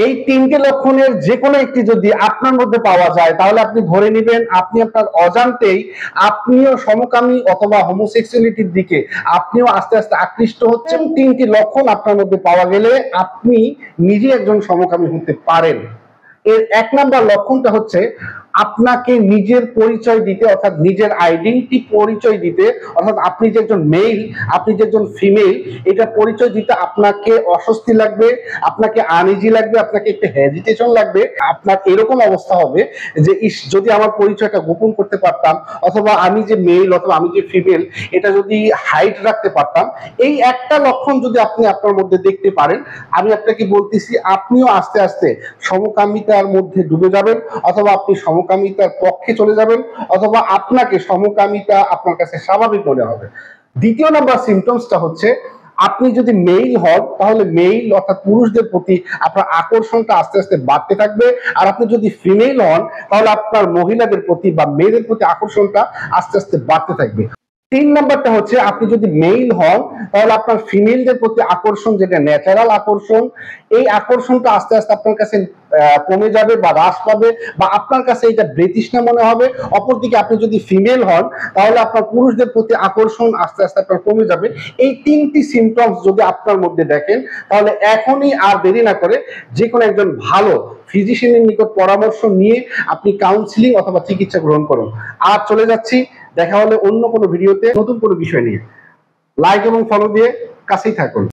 এই তিনটে লক্ষণের যে কোনো একটি যদি আপনার মধ্যে পাওয়া যায় তাহলে আপনি ধরে নেবেন আপনি আপনার অজান্তেই আপনিও সমকামী অথবা হোমোসেক্সুয়ালিটির দিকে আপনিও আস্তে আস্তে আকৃষ্ট হচ্ছেন। তিনটি লক্ষণ আপনার মধ্যে পাওয়া গেলে আপনি নিজে একজন সমকামী হতে পারেন। এর 1 নাম্বার লক্ষণটা হচ্ছে আপনাকে নিজের পরিচয় দিতে, অর্থাৎ নিজের আইডেন্টিটি পরিচয় দিতে, অর্থাৎ আপনি যে একজন মেল, আপনি যে একজন ফিমেল, এটা পরিচয় দিতে আপনাকে অস্বস্তি লাগবে, আপনাকে আনইজি লাগবে, আপনাকে একটু হেজিটেশন লাগবে। আপনার এরকম অবস্থা হবে যে যদি আমার পরিচয়টা গোপন করতে পারতাম, অথবা আমি যে মেল অথবা আমি যে ফিমেল এটা যদি হাইড রাখতে পারতাম। এই একটা লক্ষণ যদি আপনি আপনার মধ্যে দেখতে পারেন, আমি আপনাকে বলতেছি আপনিও আস্তে আস্তে সমকামিতার মধ্যে ডুবে যাবেন, অথবা আপনি সমকামিতার পক্ষে চলে যাবেন, অথবা আপনাকে সমকামিতা আপনার কাছে স্বাভাবিক মনে হবে। দ্বিতীয় নাম্বার সিমটমসটা হচ্ছে আপনি যদি মেইল হন তাহলে মেইল অর্থাৎ পুরুষদের প্রতি আপনার আকর্ষণটা আস্তে আস্তে বাড়তে থাকবে, আর আপনি যদি ফিমেল হন তাহলে আপনার মহিলাদের প্রতি বা মেয়েদের প্রতি আকর্ষণটা আস্তে আস্তে বাড়তে থাকবে। 3 নাম্বারটা হচ্ছে আপনি যদি মেইল হন তাহলে আপনার ফিমেলদের প্রতি আকর্ষণ, যেটা ন্যাচারাল আকর্ষণ, এই আকর্ষণটা আস্তে আস্তে আপনার কাছে কমে যাবে বা হ্রাস পাবে, বা আপনার কাছে এটা বৃতৃষ্ণা মনে হবে। অপরদিকে আপনি যদি ফিমেল হন তাহলে আপনার পুরুষদের প্রতি আকর্ষণ আস্তে আস্তে আপনার কমে যাবে। এই 3টি সিমটমস যদি আপনার মধ্যে দেখেন তাহলে এখনই আর দেরি না করে যে কোনো একজন ভালো ফিজিশিয়ানের নিকট পরামর্শ নিয়ে আপনি কাউন্সিলিং অথবা চিকিৎসা গ্রহণ করুন। আর চলে যাচ্ছি, দেখা হলে অন্য কোনো ভিডিওতে নতুন কোনো বিষয় নিয়ে। লাইক এবং ফলো দিয়ে কাছেই থাকুন।